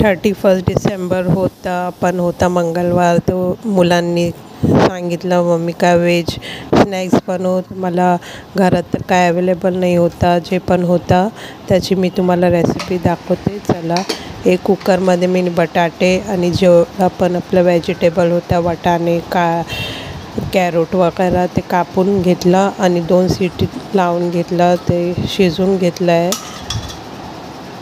31 डिसेंबर होता, पण होता मंगळवार. तो मुलांनी सांगितलं मम्मी का व्हेज स्नॅक्स बनव. मला घरात तर काय अवेलेबल नाही होता. जे पण होता त्याची मी तुम्हाला रेसिपी दाखवते. चला, एक कुकरमध्ये मी बटाटे आणि जेवढा पण आपलं व्हेजिटेबल होता, वाटाणे कॅरोट वगैरे ते कापून घेतलं आणि 2 शिटी लावून घेतलं. ते शिजवून घेतलं आहे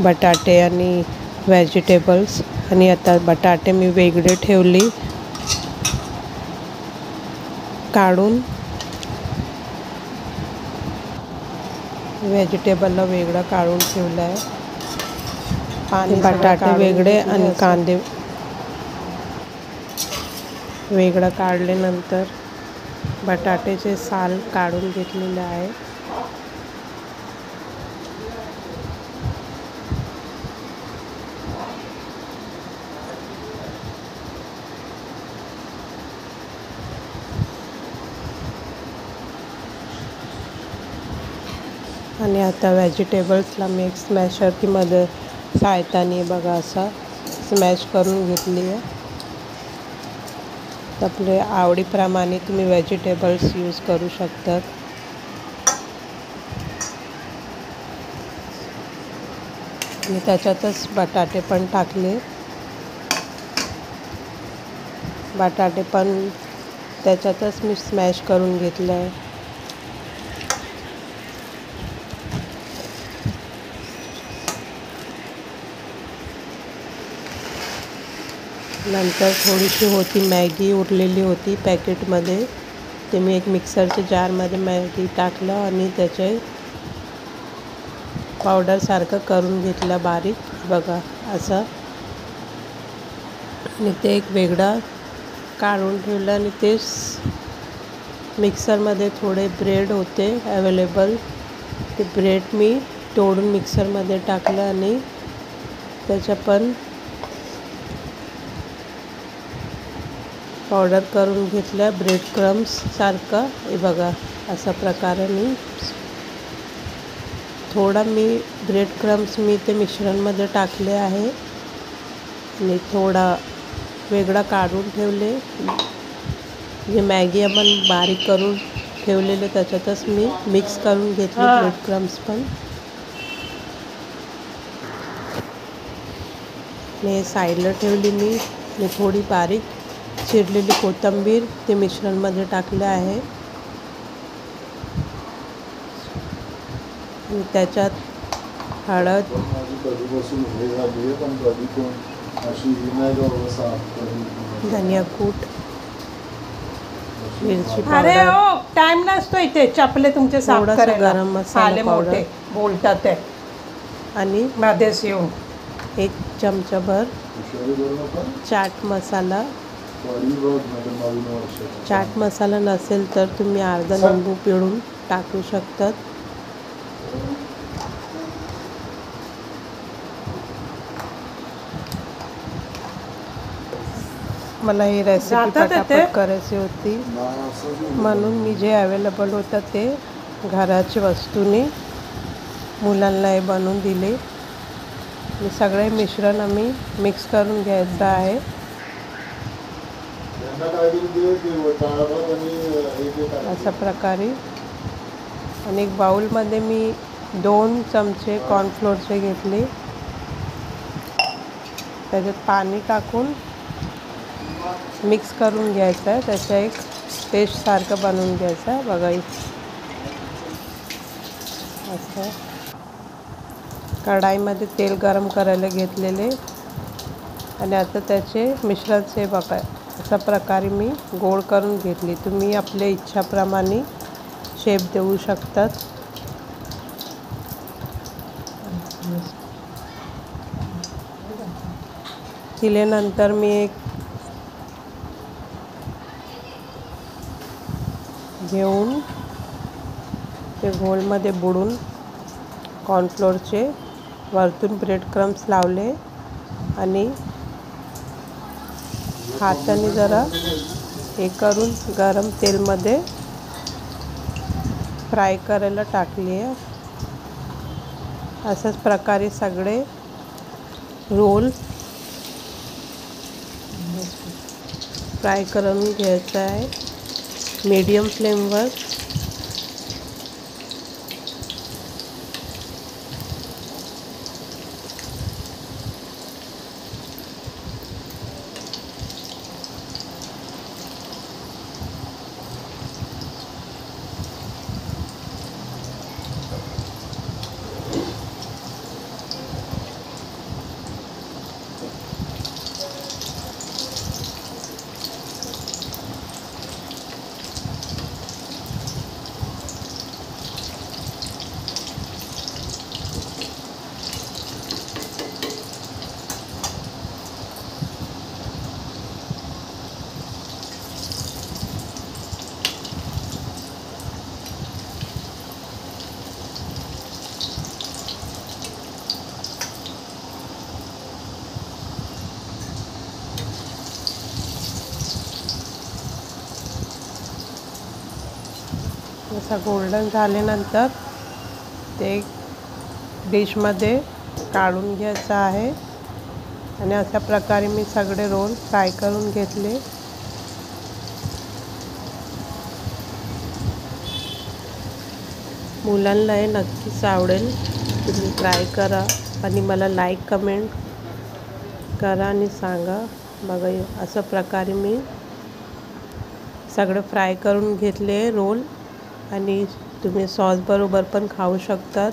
बटाटे आणि व्हेजिटेबल्स. आणि आता बटाटे मी वेगळे ठेवली काढून, व्हेजिटेबलला वेगळं काढून ठेवलं आहे. आणि बटाटे वेगळे आणि कांदे वेगळं काढल्यानंतर बटाट्याचे साल काढून घेतलेले आहे. आणि आता व्हेजिटेबल्सला मी एक स्मॅशरमध्ये साहाय्याने बघा असं स्मॅश करून घेतली आहे. आपल्या आवडीप्रमाणे तुम्ही व्हेजिटेबल्स यूज करू शकतात. आणि त्याच्यातच बटाटे पण टाकले. बटाटे पण त्याच्यातच मी स्मॅश करून घेतलं आहे. नंतर थोडीशी होती मॅगी उरलेली होती पॅकेटमध्ये, ते मी एक मिक्सरच्या जारमध्ये मॅगी टाकलं आणि त्याचे पावडरसारखं करून घेतलं बारीक बघा असं. आणि ते एक वेगळा काढून ठेवलं. आणि ते मिक्सरमध्ये थोडे ब्रेड होते अवेलेबल, ते ब्रेड मी तोडून मिक्सरमध्ये टाकलं आणि त्याच्या पण पावडर करून घेतलं ब्रेड क्रम्स सारखं. हे बघा अशा प्रकारे मी ब्रेड क्रम्स ते मिश्रणमध्ये टाकले आहे. आणि थोडा वेगळा काढून ठेवले. जे मॅगी आपण बारीक करून ठेवलेले त्याच्यातच मी मिक्स करून घेतले ब्रेड क्रम्स पण. आणि साईडला ठेवली मी थोडी बारीक चिरलेली कोथिंबीर ते मिश्रणमध्ये टाकले आहे. आणि त्याच्यात हळद, धनियाकूट, मिरची पावडर, टाइम नसतो इथे चपले तुमचे साफ करायला. गरम मसाला पावडर बोलतात ते. आणि मध्येच येऊन 1 चमचाभर चाट मसाला. चाट मसाला नसेल तर तुम्ही अर्धा लिंबू पिळून टाकू शकतात. मला ही रेसिपी पटापट करायची होती म्हणून मी जे अवेलेबल होतं ते घराच्या वस्तूंनी मुलांना हे बनवून दिले. हे सगळे मिश्रण आम्ही मिक्स करून घ्यायचं आहे. अशा प्रकारे. आणि एक बाउलमध्ये मी 2 चमचे कॉर्नफ्लोअरचे घेतले. त्याच्यात पाणी टाकून मिक्स करून घ्यायचं आहे. त्याच्या एक पेस्टसारखं बनवून घ्यायचं आहे बघा. असं कढाईमध्ये तेल गरम करायला घेतलेले. आणि आता त्याचे मिश्रणचे बघा अशा प्रकारे मी गोळ करून घेतली. तुम्ही आपल्या इच्छाप्रमाणे शेप देऊ शकतात. दिल्यानंतर मी एक घेऊन ते गोलमध्ये बुडून कॉर्नफ्लोअरचे वरतून ब्रेड क्रम्स लावले. आणि हाताने जरा हे करून गरम तेलमध्ये फ्राय करायला टाकली आहे. अशाच प्रकारे सगळे रोल फ्राय करून घ्यायचं आहे मीडियम फ्लेमवर. असा गोल्डन झाल्यानंतर ते डिशमध्ये काढून घ्यायचं आहे. आणि अशा प्रकारे मी सगळे रोल फ्राय करून घेतले. मुलांना हे नक्कीच आवडेल. तुम्ही ट्राय करा आणि मला लाईक कमेंट करा आणि सांगा. बघा अशा प्रकारे मी सगळं फ्राय करून घेतले रोल. आणि तुम्ही सॉस बरोबर पण खाऊ शकतात.